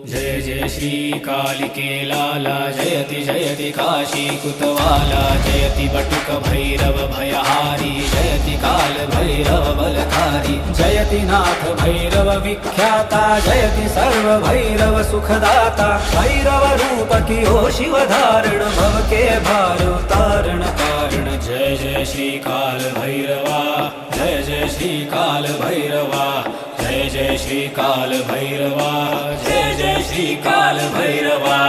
जय जय श्री कालिके लाला जयति जयति काशी कुतवाला जयति बटुक भैरव भयहारी जयति काल भैरव बलकारी जयति नाथ भैरव विख्याता जयति सर्व भैरव सुखदाता भैरव रूप कियो शिव धारण भव के भार उतारण कारण जय जय श्री काल भैरवा जय जय श्री काल भैरवा जय जय श्री काल भैरवा जय जय श्री काल भैरवा।